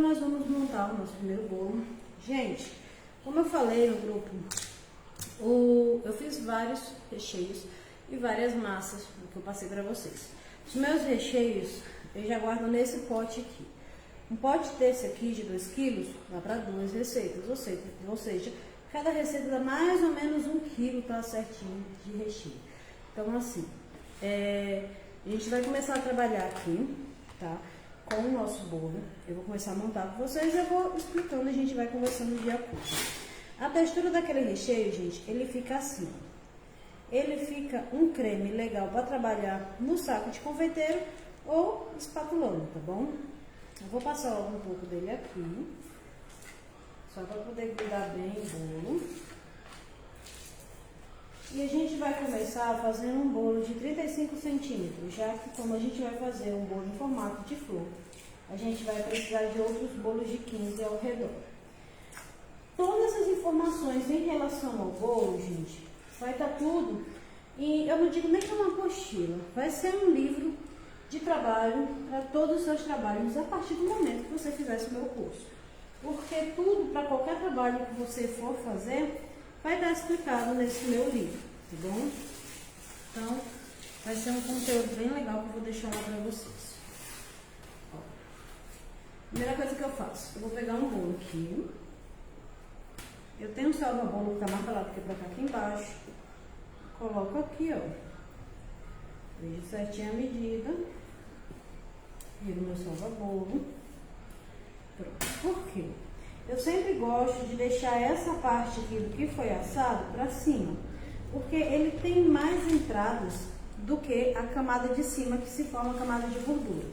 nós vamos montar o nosso primeiro bolo. Gente, como eu falei no grupo, eu fiz vários recheios e várias massas que eu passei para vocês. Os meus recheios eu já guardo nesse pote aqui. Um pote desse aqui de 2 kg dá para 2 receitas, ou seja, cada receita dá mais ou menos 1 kg, tá certinho, de recheio. Então assim, a gente vai começar a trabalhar aqui, tá? Com o nosso bolo. Eu vou começar a montar com vocês, eu vou explicando, a gente vai conversando de acordo. A textura daquele recheio, gente, ele fica assim, ó. Ele fica um creme legal para trabalhar no saco de confeiteiro ou espatulando, tá bom? Eu vou passar logo um pouco dele aqui, só para poder grudar bem o bolo. E a gente vai começar fazendo um bolo de 35 centímetros, já que como a gente vai fazer um bolo em formato de flor, a gente vai precisar de outros bolos de 15 ao redor. Todas essas informações em relação ao bolo, gente, vai estar tudo, e eu não digo nem que é uma apostila, vai ser um livro de trabalho para todos os seus trabalhos a partir do momento que você fizesse o meu curso. Porque tudo, para qualquer trabalho que você for fazer, vai estar explicado nesse meu livro, tá bom? Então, vai ser um conteúdo bem legal que eu vou deixar lá para vocês. Ó, primeira coisa que eu faço, eu vou pegar um bolo aqui. Eu tenho um salva-bolo que está martelado aqui para cá aqui embaixo. Coloco aqui, ó. Vejo certinho a medida. Viro meu salva-bolo. Pronto. Por quê? Eu sempre gosto de deixar essa parte aqui do que foi assado para cima, porque ele tem mais entradas do que a camada de cima, que se forma a camada de gordura.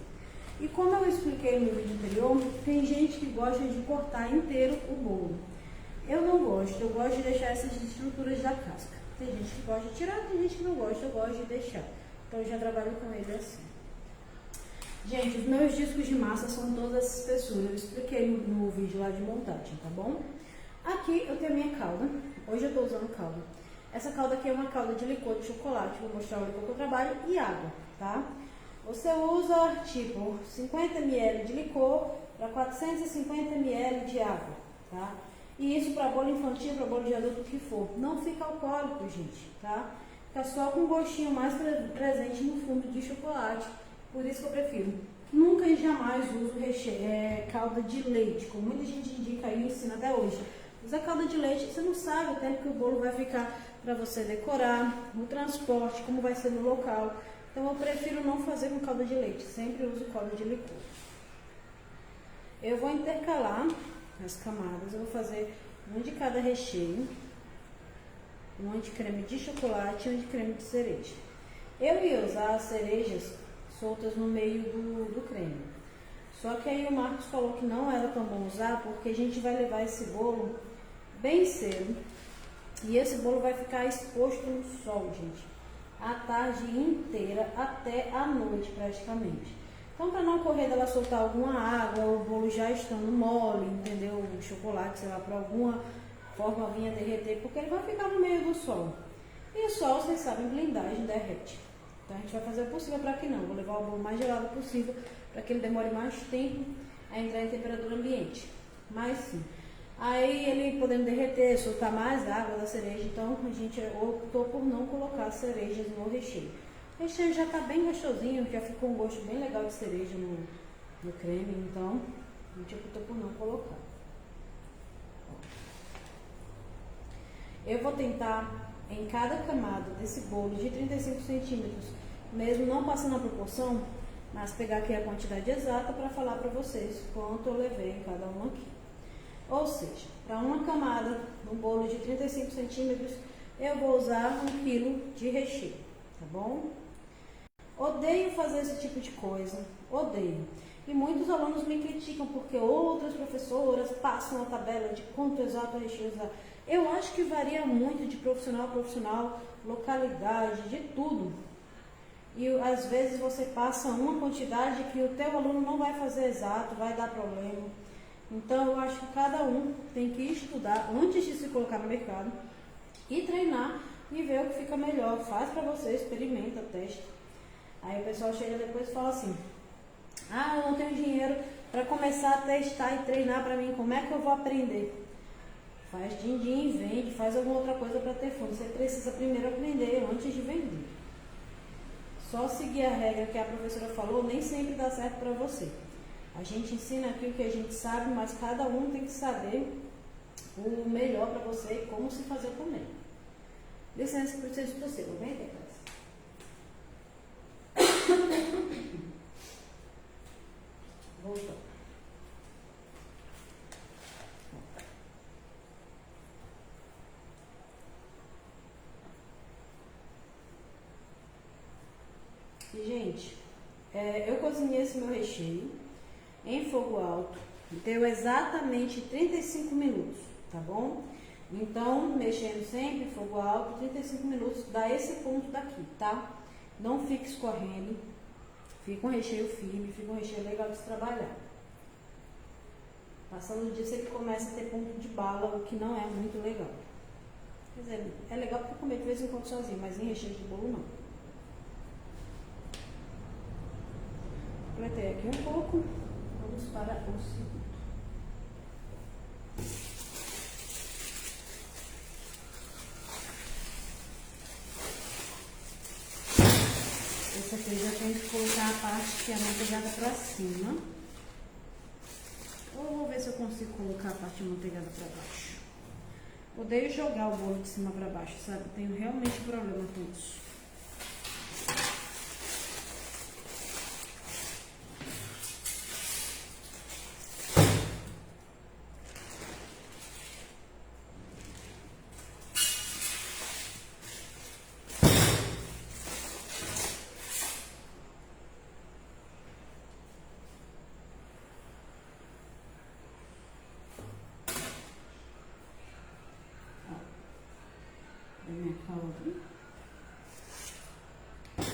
E como eu expliquei no vídeo anterior, tem gente que gosta de cortar inteiro o bolo. Eu não gosto, eu gosto de deixar essas estruturas da casca. Tem gente que gosta de tirar, tem gente que não gosta, eu gosto de deixar. Então eu já trabalho com ele assim. Gente, os meus discos de massa são todas essa espessura, eu expliquei no vídeo lá de montagem, tá bom? Aqui eu tenho a minha calda, hoje eu tô usando calda. Essa calda aqui é uma calda de licor de chocolate, vou mostrar o licor que eu trabalho, e água, tá? Você usa tipo 50 ml de licor para 450 ml de água, tá? E isso para bolo infantil, para bolo de adulto, o que for. Não fica alcoólico, gente, tá? Fica só com um gostinho mais presente no fundo de chocolate. Por isso que eu prefiro. Nunca e jamais uso calda de leite, como muita gente indica aí e ensina até hoje. Usa calda de leite, você não sabe o tempo que o bolo vai ficar para você decorar, no transporte, como vai ser no local. Então eu prefiro não fazer com calda de leite, sempre uso calda de licor. Eu vou intercalar as camadas, eu vou fazer um de cada recheio, um de creme de chocolate e um de creme de cereja. Eu ia usar as cerejas soltas no meio do creme. Só que aí o Marcos falou que não era tão bom usar, porque a gente vai levar esse bolo bem cedo. E esse bolo vai ficar exposto no sol, gente, a tarde inteira até a noite praticamente. Então, para não correr dela soltar alguma água, o bolo já estando mole, entendeu? O chocolate, sei lá, por alguma forma vinha derreter, porque ele vai ficar no meio do sol. E o sol, vocês sabem, blindagem derrete. Então a gente vai fazer o possível para que não. Vou levar o bolo mais gelado possível para que ele demore mais tempo a entrar em temperatura ambiente. Mas sim. Aí ele podendo derreter, soltar mais água da cereja, então a gente optou por não colocar cerejas no recheio. O recheio já está bem gostosinho, já ficou um gosto bem legal de cereja no creme, então a gente optou por não colocar. Eu vou tentar em cada camada desse bolo de 35 centímetros, mesmo não passando a proporção, mas pegar aqui a quantidade exata para falar para vocês quanto eu levei em cada uma aqui. Ou seja, para uma camada, um bolo de 35 centímetros, eu vou usar 1 kg de recheio, tá bom? Odeio fazer esse tipo de coisa, odeio. E muitos alunos me criticam porque outras professoras passam a tabela de quanto exato o recheio usar. Eu acho que varia muito de profissional a profissional, localidade, de tudo. E às vezes você passa uma quantidade que o teu aluno não vai fazer exato, vai dar problema. Então eu acho que cada um tem que estudar antes de se colocar no mercado e treinar e ver o que fica melhor. Faz para você, experimenta, testa. Aí o pessoal chega depois e fala assim: ah, eu não tenho dinheiro para começar a testar e treinar para mim, como é que eu vou aprender? Faz din-din, vende, faz alguma outra coisa para ter fundo. Você precisa primeiro aprender antes de vender. Só seguir a regra que a professora falou nem sempre dá certo para você. A gente ensina aqui o que a gente sabe, mas cada um tem que saber o melhor para você e como se fazer também. Licença, preciso de você, vem, Teclas. Voltou. E, gente, eu cozinhei esse meu recheio em fogo alto, deu exatamente 35 minutos, tá bom? Então, mexendo sempre, fogo alto, 35 minutos, dá esse ponto daqui, tá? Não fique escorrendo, fica um recheio firme, fica um recheio legal de se trabalhar. Passando disso, ele começa a ter ponto de bala, o que não é muito legal. Quer dizer, é legal porque eu comer de vez em quando sozinho, mas em recheio de bolo não. Completei aqui um pouco, vamos para o segundo. Esse aqui eu já tenho que colocar a parte que é amanteigada para cima. Ou vou ver se eu consigo colocar a parte amanteigada para baixo. Odeio jogar o bolo de cima para baixo, sabe? Tenho realmente problema com isso.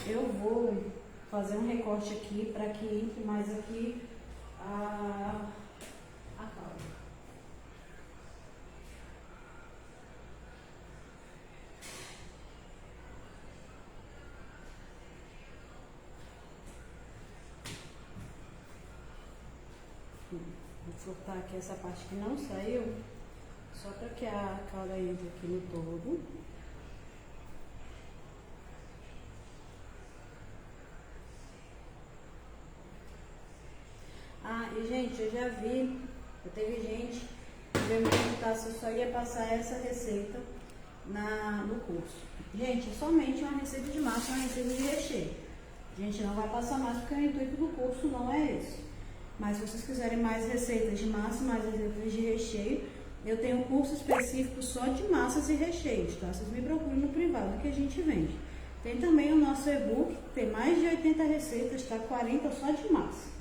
Eu vou fazer um recorte aqui para que entre mais aqui a calda. Vou cortar aqui essa parte que não saiu, só para que a calda entre aqui no todo. Ah, e gente, eu já vi, teve gente que veio me perguntar se eu só ia passar essa receita no curso. Gente, é somente uma receita de massa, uma receita de recheio. A gente não vai passar mais porque o intuito do curso não é esse. Mas se vocês quiserem mais receitas de massa, mais receitas de recheio, eu tenho um curso específico só de massas e recheios, tá? Vocês me procuram no privado que a gente vende. Tem também o nosso e-book, tem mais de 80 receitas, tá? 40 só de massa.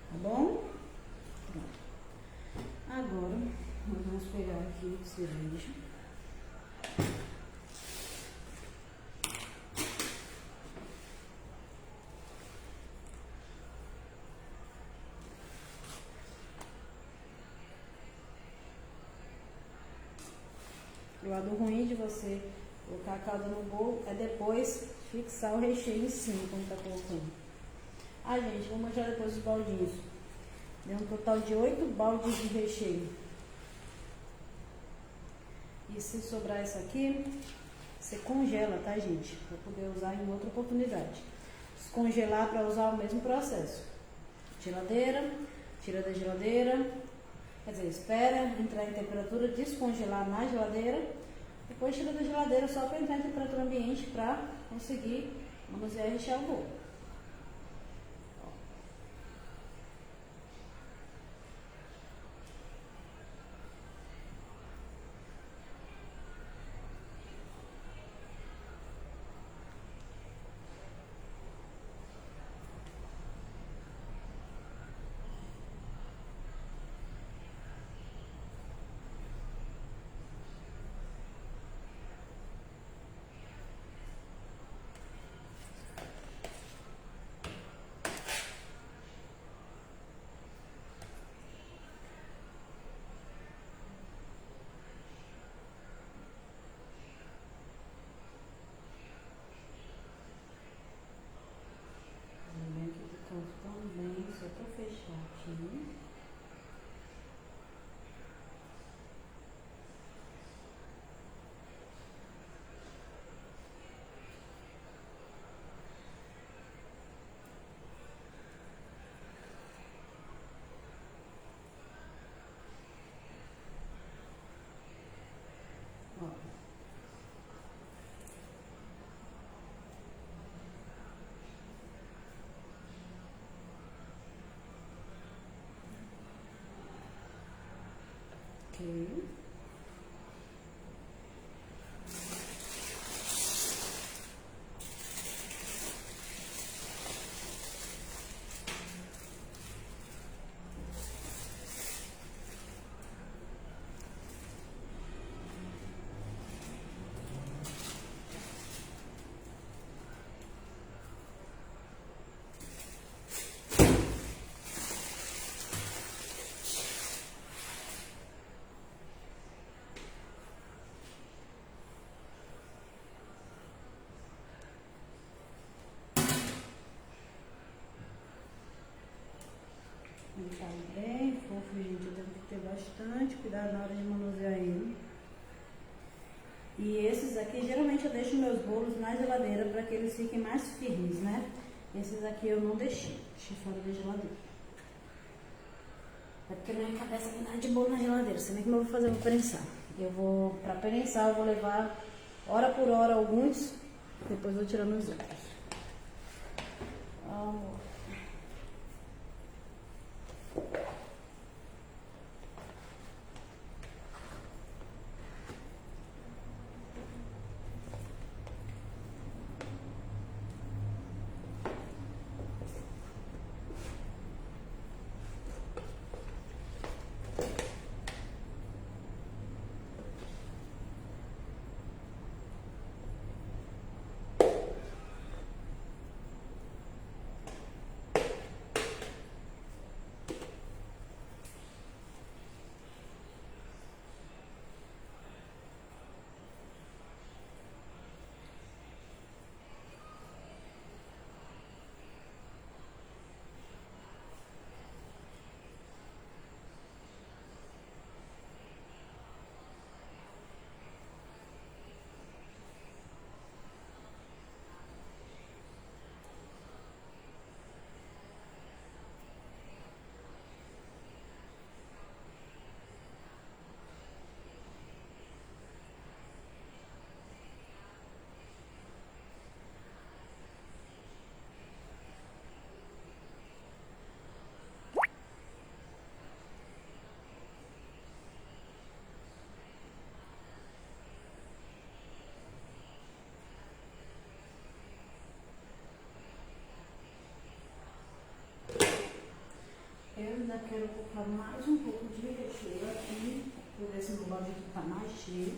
Tá bom? Pronto. Agora, nós vamos pegar aqui o cereja. O lado ruim de você colocar a calda no bolo é depois fixar o recheio em cima, como tá colocando. Ah, gente, vou mostrar depois os baldinhos. Deu um total de 8 baldes de recheio. E se sobrar isso aqui, você congela, tá, gente? Para poder usar em outra oportunidade. Descongelar para usar o mesmo processo. Geladeira, tira da geladeira. Quer dizer, espera entrar em temperatura, descongelar na geladeira. Depois tira da geladeira só para entrar em temperatura ambiente para conseguir manusear e rechear o bolo. E esses aqui, geralmente eu deixo meus bolos na geladeira para que eles fiquem mais firmes, né? Esses aqui eu não deixei fora da geladeira. É porque minha cabeça me dá de bolo na geladeira. Você vê como eu vou fazer? Eu vou prensar. Pra prensar eu vou levar hora por hora alguns, depois vou tirando os outros. Amor. Eu ainda quero colocar mais um pouco de recheio aqui, por ver se meu balde aqui tá mais cheio.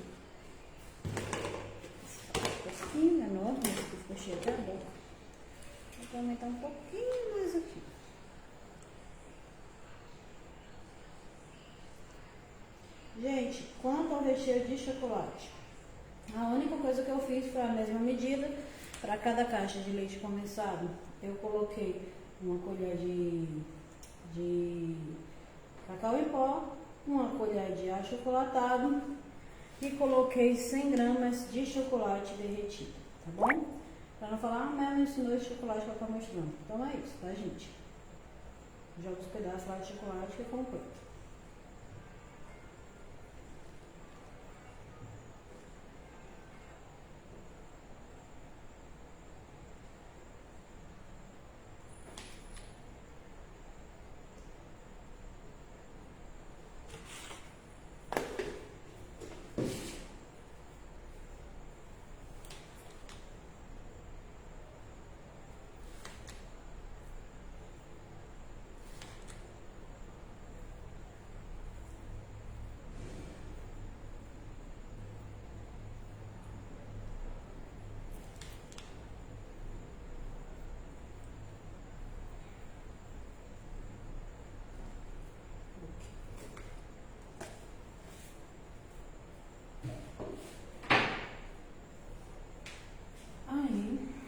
Esse pouquinho enorme, esse aqui ficou cheio até a boca. Vou aumentar um pouquinho mais aqui. Gente, quanto ao recheio de chocolate, a única coisa que eu fiz foi a mesma medida. Para cada caixa de leite condensado, eu coloquei uma colher de cacau em pó, uma colher de achocolatado e coloquei 100 gramas de chocolate derretido, tá bom? Para não falar, a Mel me ensinou esse chocolate que ela tá mostrando. Então é isso, tá, gente? Joga os pedaços lá de chocolate que é completo.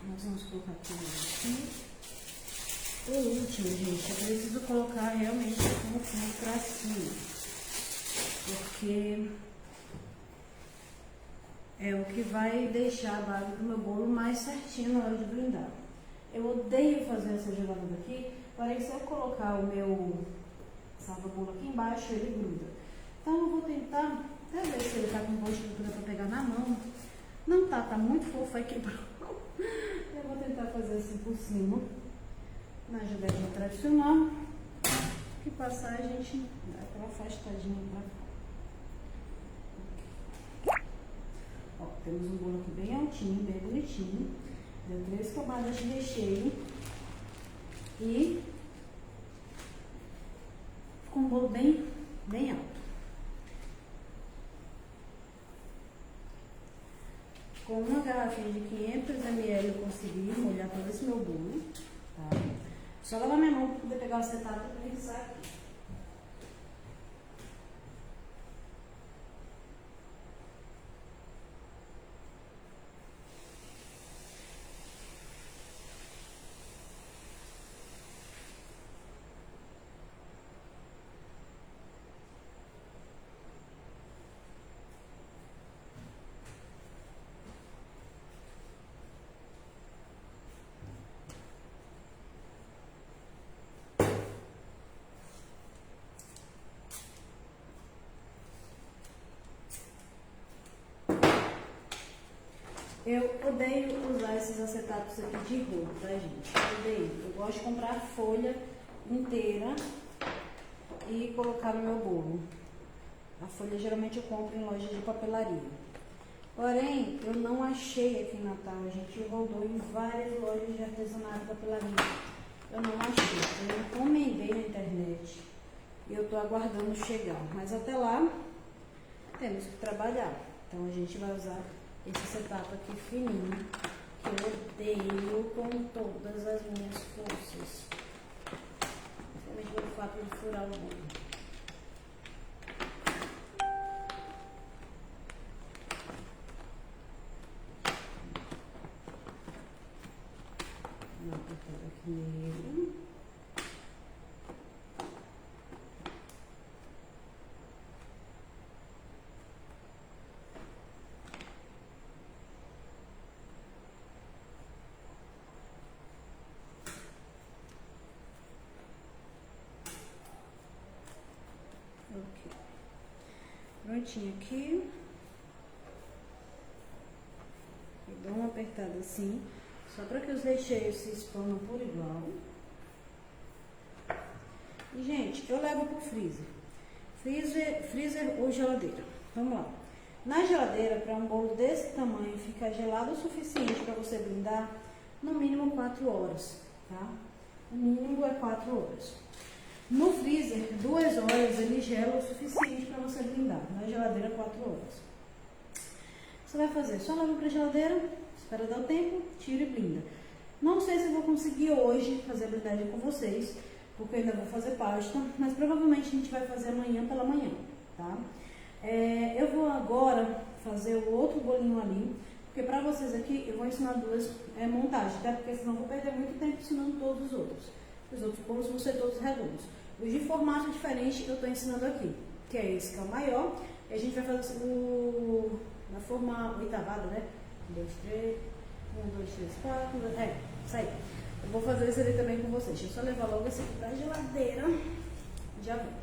Nós vamos colocar tudo aqui. O último, gente, eu preciso colocar realmente com o fundo pra cima, porque é o que vai deixar a base do meu bolo mais certinho na hora de blindar. Eu odeio fazer essa jogada daqui, porém se eu colocar o meu salva-bolo aqui embaixo, ele gruda. Então eu vou tentar, até ver se ele tá com boa estrutura pra pegar na mão. Não tá, tá muito fofo, aí quebrou. Eu vou tentar fazer assim por cima, na judezinha tradicional, que passar a gente dá aquela afastadinha pra cá. Ó, temos um bolo aqui bem altinho, bem bonitinho. Deu 3 camadas de recheio e ficou um bolo bem, bem alto. Com uma garrafinha de 500 ml eu consegui molhar todo esse meu bolo, tá? Só lavar minha mão para poder pegar o acetato para prensar aqui. Eu odeio usar esses acetatos aqui de rolo, tá, gente? Eu odeio. Eu gosto de comprar a folha inteira e colocar no meu bolo. A folha geralmente eu compro em loja de papelaria. Porém, eu não achei aqui em Natal. A gente rodou em várias lojas de artesanato e papelaria. Eu não achei. Eu encomendei na internet e eu tô aguardando chegar. Mas até lá, temos que trabalhar. Então a gente vai usar esse setup aqui fininho, que eu odeio com todas as minhas forças. Principalmente pelo fato de furar o bolo. Vou apertar aqui nele. Ok. Prontinho aqui. E dou uma apertada assim, só para que os recheios se expandam por igual. E, gente, eu levo pro freezer. Freezer ou geladeira. Vamos lá. Na geladeira, para um bolo desse tamanho ficar gelado o suficiente para você blindar, no mínimo 4 horas, tá? O mínimo é 4 horas. No freezer, 2 horas ele gela o suficiente para você blindar. Na geladeira, 4 horas. Você vai fazer, só leva para a geladeira, espera dar o tempo, tira e blinda. Não sei se eu vou conseguir hoje fazer a blindagem com vocês, porque eu ainda vou fazer pasta, mas provavelmente a gente vai fazer amanhã pela manhã, tá? Eu vou agora fazer o outro bolinho ali, porque para vocês aqui eu vou ensinar duas montagens, tá? Porque senão eu vou perder muito tempo ensinando todos os outros. Os outros bolos vão ser todos redondos. Os de formato diferente eu estou ensinando aqui, que é esse que é o maior, e a gente vai fazer na forma oitavada, né? 1, 2, 3, 1, 2, 3, 4, isso aí. Eu vou fazer esse ali também com vocês. Deixa eu só levar logo esse aqui pra geladeira. Já vem.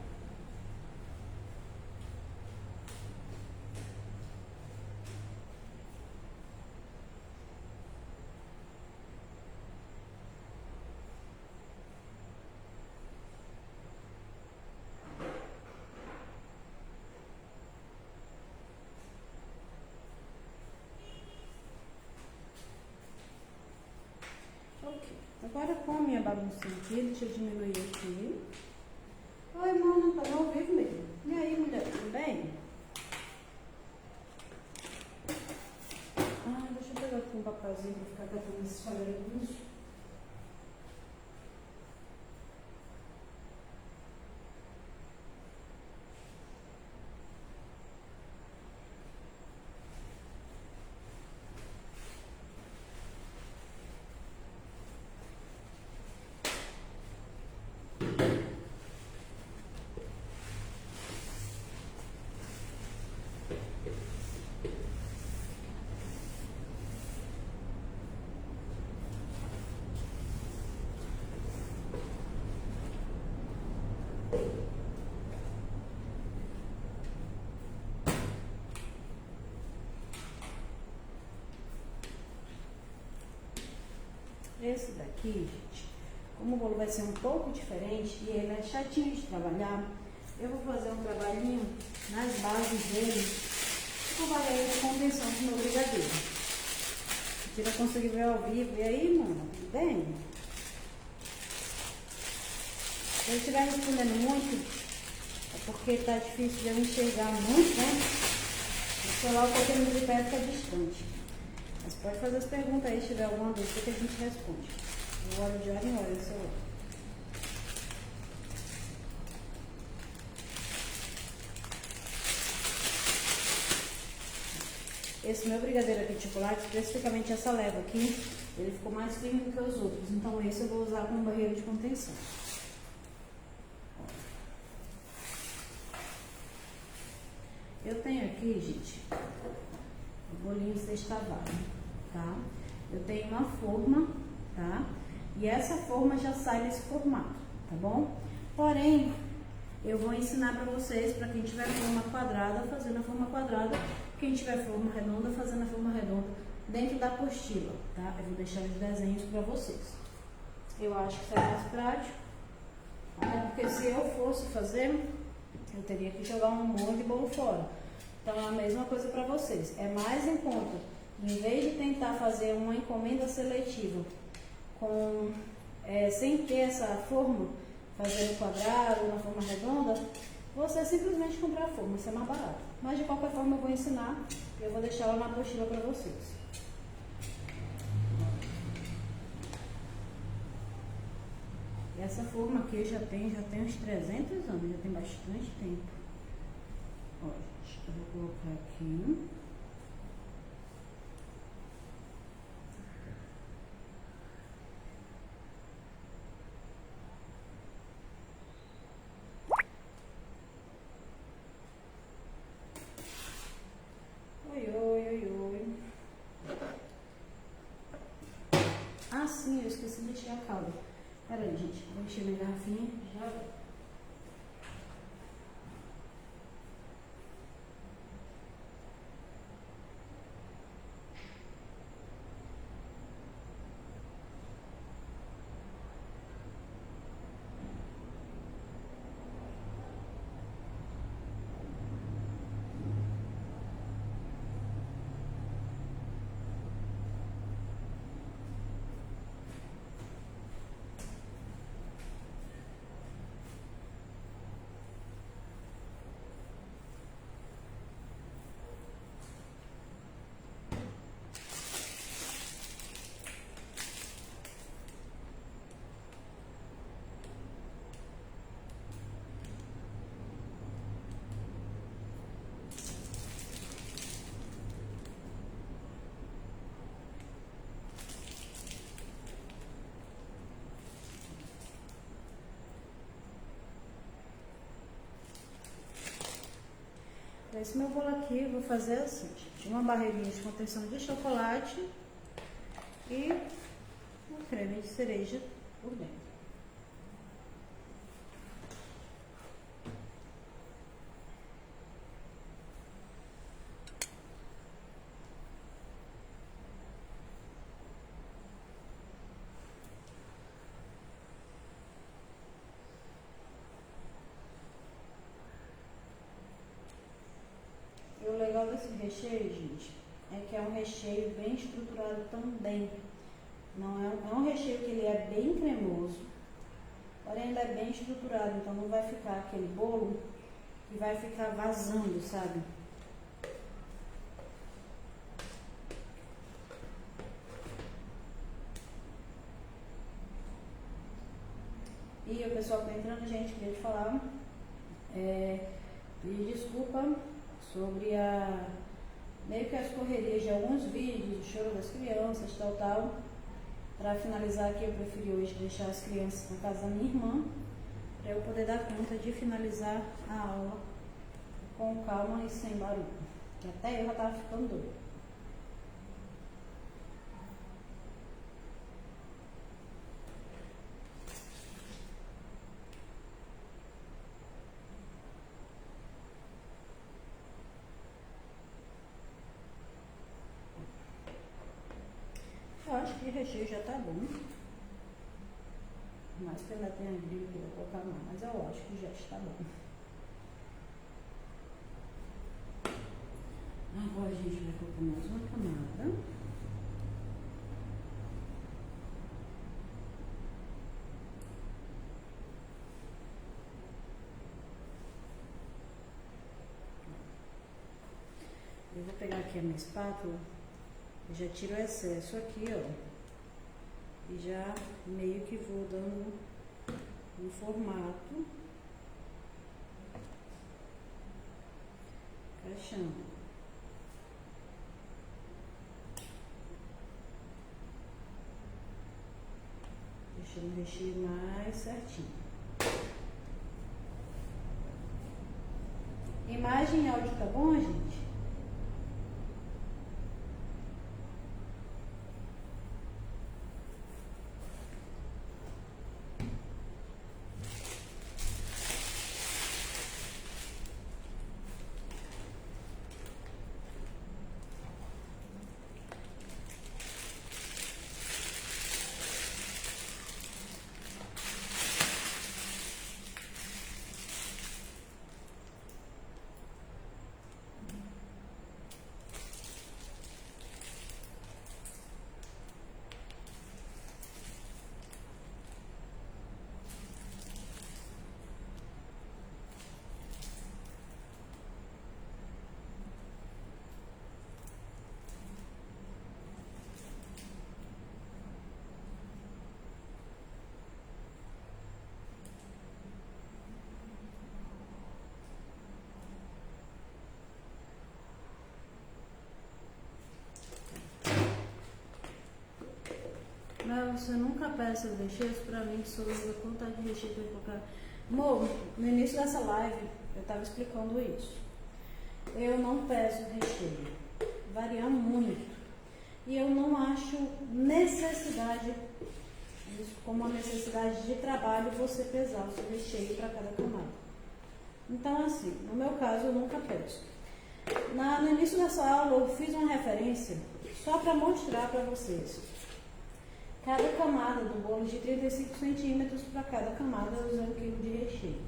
Agora com a minha baguncinha aqui, deixa eu diminuir aqui. Oi, irmão, não tá ao vivo mesmo. E aí, mulher, tudo bem? Deixa eu pegar aqui um papelzinho pra ficar catando esses quadradinhos. Esse daqui, gente, como o bolo vai ser um pouco diferente e ele é chatinho de trabalhar, eu vou fazer um trabalhinho nas bases dele com varinha de convenção do meu brigadeiro. Você vai conseguir ver ao vivo. E aí, mano, tudo bem? Se eu estiver respondendo muito, é porque tá difícil de eu enxergar muito, né? O celular um pouquinho de perto fica distante. Mas pode fazer as perguntas aí, se tiver alguma dúvida que a gente responde. Eu olho de hora em hora no celular. Esse meu brigadeiro aqui de chocolate, especificamente essa leva aqui, ele ficou mais firme do que os outros. Então esse eu vou usar como barreira de contenção. Eu tenho aqui, gente, o bolinho sextavado, tá? Eu tenho uma forma, tá? E essa forma já sai nesse formato, tá bom? Porém, eu vou ensinar pra vocês, pra quem tiver forma quadrada, fazer na forma quadrada. Quem tiver forma redonda, fazer na forma redonda, dentro da apostila, tá? Eu vou deixar os desenhos para vocês. Eu acho que isso é mais prático, até porque se eu fosse fazer, eu teria que jogar um monte de bolo fora. Então é a mesma coisa para vocês. É mais em conta, em vez de tentar fazer uma encomenda seletiva sem ter essa forma, fazer no quadrado, na forma redonda, você simplesmente comprar a forma, isso é mais barato. Mas de qualquer forma eu vou ensinar e eu vou deixar ela na apostila para vocês. Essa forma aqui já tem uns 300 anos, já tem bastante tempo. Ó, gente, eu vou colocar aqui. Oi, oi, oi, oi. Ah, sim, eu esqueci de encher a calda. Pera aí, gente, vou encher minha garrafinha, já volto. Esse meu bolo aqui, eu vou fazer assim, gente, uma barreirinha de contenção de chocolate e um creme de cereja por dentro. E o legal desse recheio, gente, é que é um recheio bem estruturado também. Não é um recheio que ele é bem cremoso, porém ele é bem estruturado, então não vai ficar aquele bolo que vai ficar vazando, sabe? E o pessoal que tá entrando, gente, queria te falar, pedir desculpa sobre meio que as correrias de alguns vídeos, o choro das crianças, tal. Para finalizar aqui, eu preferi hoje deixar as crianças na casa da minha irmã, para eu poder dar conta de finalizar a aula com calma e sem barulho, que até eu já estava ficando doida. Eu acho que o recheio já tá bom. Mas que ainda tem a grilha que eu vou colocar mais, mas eu acho que já está bom. Agora a gente vai colocar mais uma camada. Eu vou pegar aqui a minha espátula. Eu já tiro o excesso aqui, ó, e já meio que vou dando um formato, encaixando. Deixando o recheio mais certinho. Imagem e áudio tá bom, gente? você nunca peça os recheios pra mim, que sou eu, quantidade de recheio que eu vou colocar. Amor, no início dessa live eu tava explicando isso. Eu não peço recheio, varia muito. E eu não acho necessidade, isso como uma necessidade de trabalho, você pesar o seu recheio para cada camada. Então, assim, no meu caso, eu nunca peço. No início dessa aula, eu fiz uma referência só para mostrar para vocês. Cada camada do bolo de 35 centímetros, para cada camada eu usei 1 kg de recheio.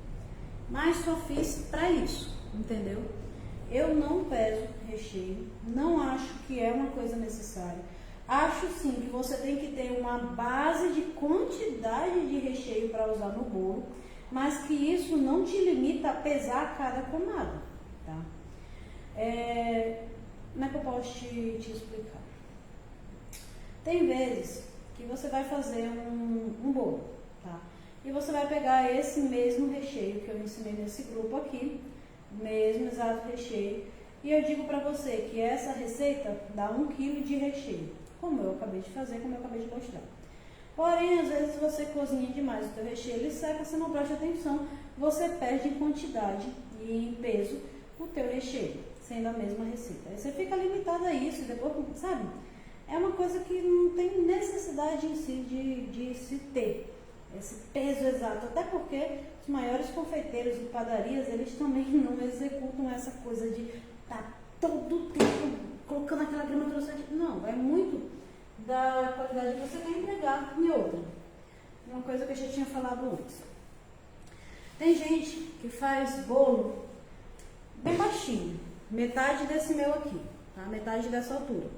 Mas só fiz para isso, entendeu? Eu não peso recheio, não acho que é uma coisa necessária. Acho sim que você tem que ter uma base de quantidade de recheio para usar no bolo, mas que isso não te limita a pesar cada camada, tá? Como é que eu posso te explicar? Tem vezes que você vai fazer um bolo, tá? E você vai pegar esse mesmo recheio que eu ensinei nesse grupo aqui, mesmo exato recheio, e eu digo pra você que essa receita dá 1 kg de recheio, como eu acabei de fazer, como eu acabei de mostrar. Porém, às vezes você cozinha demais o teu recheio, ele seca, você não presta atenção, você perde em quantidade e em peso o teu recheio, sendo a mesma receita. Aí você fica limitado a isso, depois, sabe? É uma coisa que não tem necessidade em si de se ter esse peso exato, até porque os maiores confeiteiros e padarias, eles também não executam essa coisa de estar todo tempo colocando aquela grama trouxante. Não, vai muito da qualidade que você quer entregar em outra. Uma coisa que eu já tinha falado antes. Tem gente que faz bolo bem baixinho, metade desse meu aqui, tá? Metade dessa altura.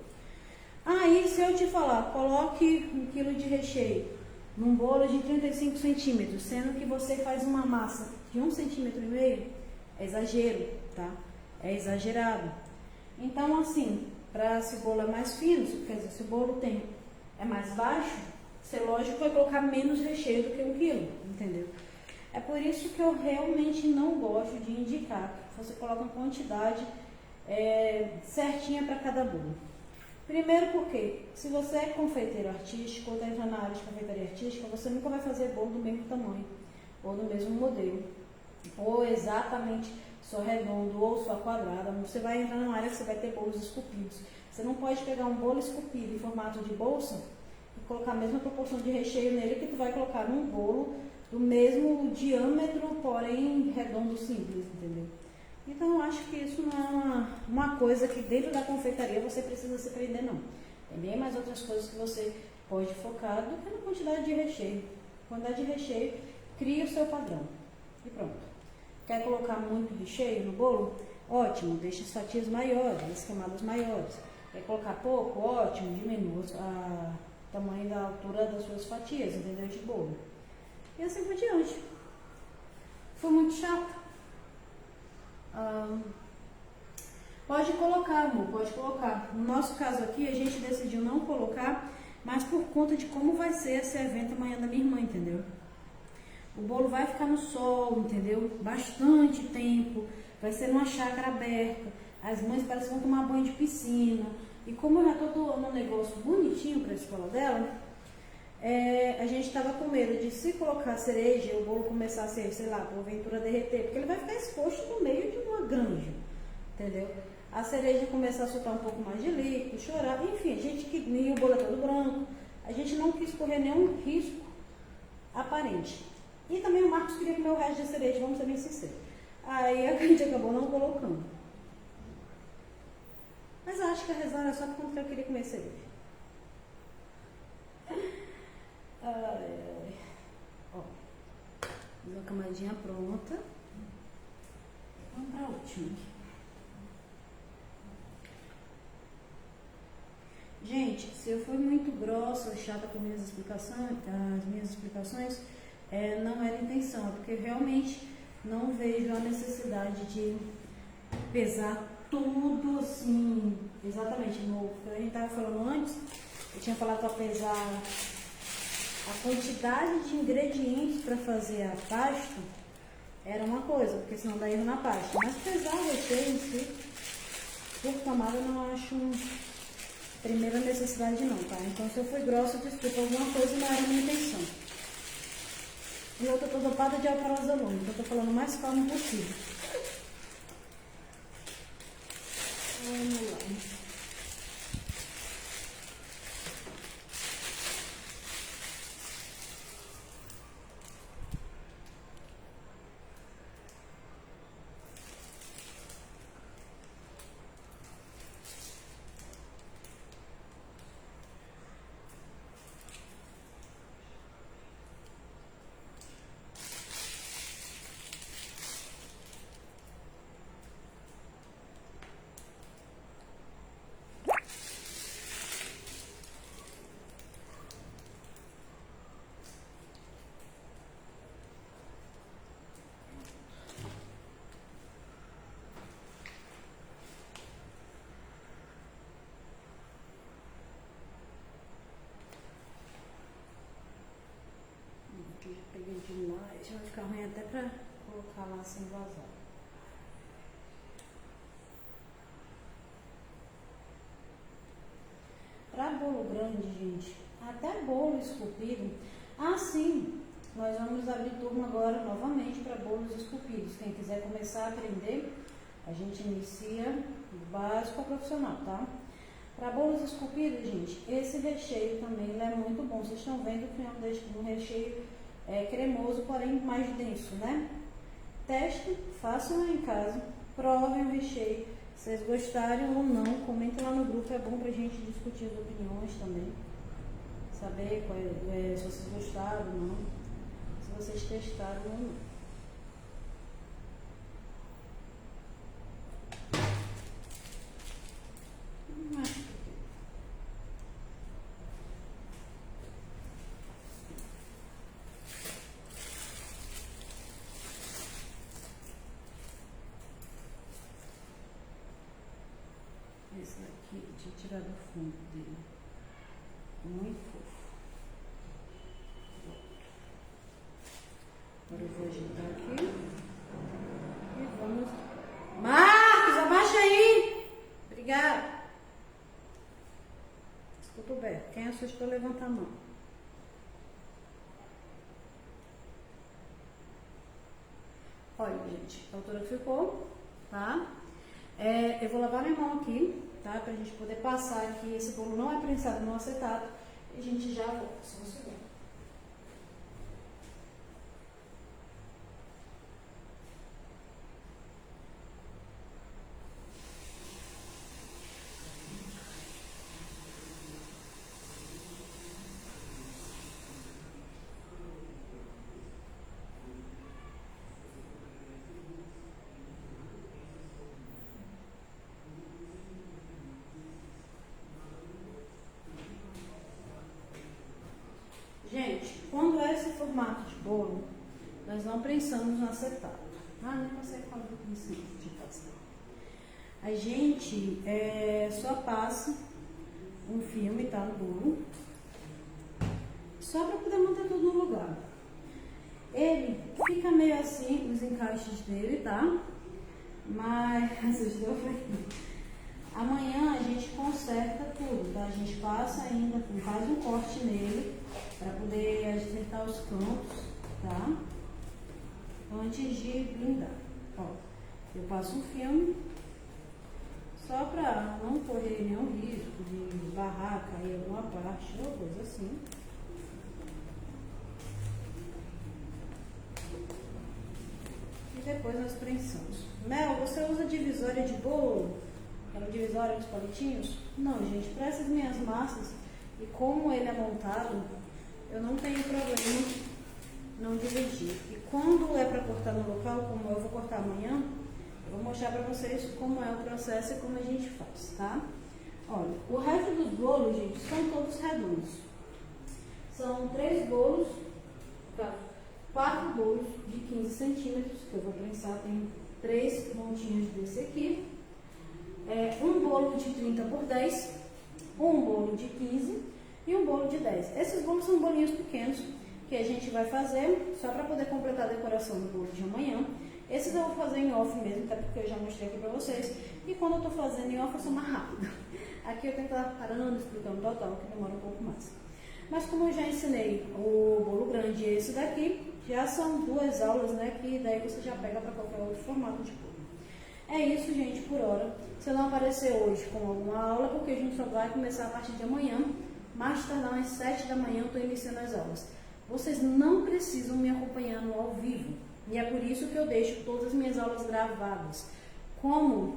Aí, se eu te falar, coloque 1 kg de recheio num bolo de 35 centímetros, sendo que você faz uma massa de 1,5 cm, é exagero, tá? É exagerado. Então, assim, para esse bolo é mais fino, quer dizer, se o bolo é mais baixo, você, lógico, vai colocar menos recheio do que 1 kg, entendeu? É por isso que eu realmente não gosto de indicar que você coloque uma quantidade certinha para cada bolo. Primeiro porque, se você é confeiteiro artístico ou está entrando na área de confeitaria artística, você nunca vai fazer bolo do mesmo tamanho, ou do mesmo modelo, ou exatamente só redondo, ou só quadrado. Você vai entrar numa área que você vai ter bolos esculpidos. Você não pode pegar um bolo esculpido em formato de bolsa e colocar a mesma proporção de recheio nele que tu vai colocar num bolo do mesmo diâmetro, porém redondo simples, entendeu? Então, eu acho que isso não é uma coisa que dentro da confeitaria você precisa se prender, não. Tem bem mais outras coisas que você pode focar do que na quantidade de recheio. Quantidade de recheio, cria o seu padrão. E pronto. Quer colocar muito recheio no bolo? Ótimo, deixa as fatias maiores, as camadas maiores. Quer colocar pouco? Ótimo, diminua o tamanho da altura das suas fatias, entendeu? De bolo. E assim por diante. Foi muito chato. Pode colocar, amor, pode colocar. No nosso caso aqui, a gente decidiu não colocar, mas por conta de como vai ser esse evento amanhã da minha irmã, entendeu? O bolo vai ficar no sol, entendeu? Bastante tempo, vai ser numa chácara aberta, as mães parecem que vão tomar banho de piscina. E como eu já tô doando um negócio bonitinho para a escola dela, a gente estava com medo de, se colocar cereja, o bolo começar a ser, sei lá, porventura derreter, porque ele vai ficar exposto no meio de uma granja, entendeu? A cereja começar a soltar um pouco mais de líquido, chorar, enfim, a gente e o bolo é todo branco, a gente não quis correr nenhum risco aparente. E também o Marcos queria comer o resto de cereja, vamos ser bem sinceros. Aí a gente acabou não colocando. Mas eu acho que a rezar era só porque eu queria comer cereja. Ó, uma camadinha pronta. Vamos para a última. Gente, se eu for muito grossa, chata com as minhas explicações, não era intenção, é porque realmente não vejo a necessidade de pesar tudo assim, exatamente. A gente estava falando antes, eu tinha falado para pesar a quantidade de ingredientes para fazer a pasta, era uma coisa, porque senão dá erro na pasta. Mas pesar o recheio em si, por camada, eu não acho primeira necessidade não, tá? Então se eu fui grossa, desculpa, alguma coisa não era a minha intenção. E outra, eu tô dopada de alprazolam, então eu tô falando o mais calmo possível. Vamos lá. Aqui já peguei demais, vai ficar ruim até pra colocar lá sem vazar. Para bolo grande, gente, até bolo esculpido. Ah, sim, nós vamos abrir turma agora novamente para bolos esculpidos. Quem quiser começar a aprender, a gente inicia do básico ao profissional, tá? Para bolos esculpidos, gente, esse recheio também ele é muito bom. Vocês estão vendo que é um recheio cremoso, porém mais denso, né? Testem, façam em casa, provem o recheio. Se vocês gostarem ou não, comentem lá no grupo, é bom pra gente discutir as opiniões também. Saber se vocês gostaram ou não, se vocês testaram ou não. Esse daqui, deixa eu tirar do fundo dele. Muito fofo. Agora eu vou ajeitar aqui. E vamos. Marcos, abaixa aí! Obrigada. Tudo bem. Quem assustou, levanta a mão. Olha, gente, a altura que ficou, tá? Eu vou lavar minha mão aqui, tá? Pra gente poder passar aqui. Esse bolo não é prensado no acetato. E a gente já volta. Só um segundo. Gente, quando é esse formato de bolo, nós não prensamos no acetato. Ah, nem consegue falar do princípio de passar. A gente só passa um filme, tá, no bolo, só para poder manter tudo no lugar. Ele fica meio assim, os encaixes dele, tá? Mas, amanhã a gente conserta tudo, tá? A gente passa ainda, faz um corte nele, para poder acertar os cantos, tá? Antes de blindar. Ó, eu passo um filme, só para não correr nenhum risco de barrar, cair alguma parte, ou coisa assim. E depois nós prensamos. Mel, você usa divisória de bolo? Aquela divisória dos palitinhos? Não, gente, para essas minhas massas, e como ele é montado, eu não tenho problema não dividir. E quando é para cortar no local, como eu vou cortar amanhã, eu vou mostrar para vocês como é o processo e como a gente faz, tá? Olha, o resto dos bolos, gente, são todos redondos. São 3 bolos, 4 bolos de 15 centímetros, que eu vou prensar, tem 3 montinhos desse aqui. Um bolo de 30 por 10, um bolo de 15 e um bolo de 10. Esses bolos são bolinhos pequenos que a gente vai fazer só para poder completar a decoração do bolo de amanhã. Esses eu vou fazer em off mesmo, até porque eu já mostrei aqui para vocês. E quando eu tô fazendo em off, eu sou mais rápida. Aqui eu tenho que estar parando, explicando total, que demora um pouco mais. Mas como eu já ensinei o bolo grande e esse daqui, já são 2 aulas, né? Que daí você já pega para qualquer outro formato de bolo. É isso, gente, por hora. Se eu não aparecer hoje com alguma aula, porque a gente só vai começar a partir de amanhã, mais tardar às 7 da manhã eu estou iniciando as aulas. Vocês não precisam me acompanhar no ao vivo. E é por isso que eu deixo todas as minhas aulas gravadas. Como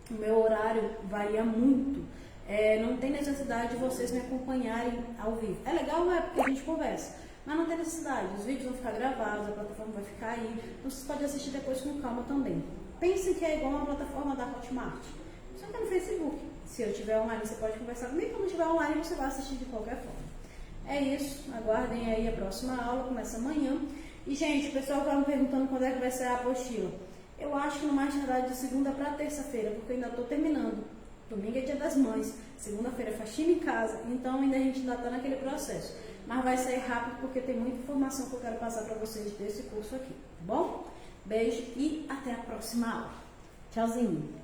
o meu horário varia muito, não tem necessidade de vocês me acompanharem ao vivo. É legal, é porque a gente conversa, mas não tem necessidade. Os vídeos vão ficar gravados, a plataforma vai ficar aí. Então vocês podem assistir depois com calma também. Pensem que é igual uma plataforma da Hotmart, só que é no Facebook. Se eu estiver online, você pode conversar comigo. Quando estiver online, você vai assistir de qualquer forma. É isso. Aguardem aí a próxima aula. Começa amanhã. E, gente, o pessoal estava me perguntando quando é que vai ser a apostila. Eu acho que no mais tardar de segunda para terça-feira, porque eu ainda estou terminando. Domingo é dia das mães. Segunda-feira é faxina em casa. Então, a gente ainda está naquele processo. Mas vai sair rápido, porque tem muita informação que eu quero passar para vocês desse curso aqui. Tá bom? Beijo e até a próxima aula. Tchauzinho!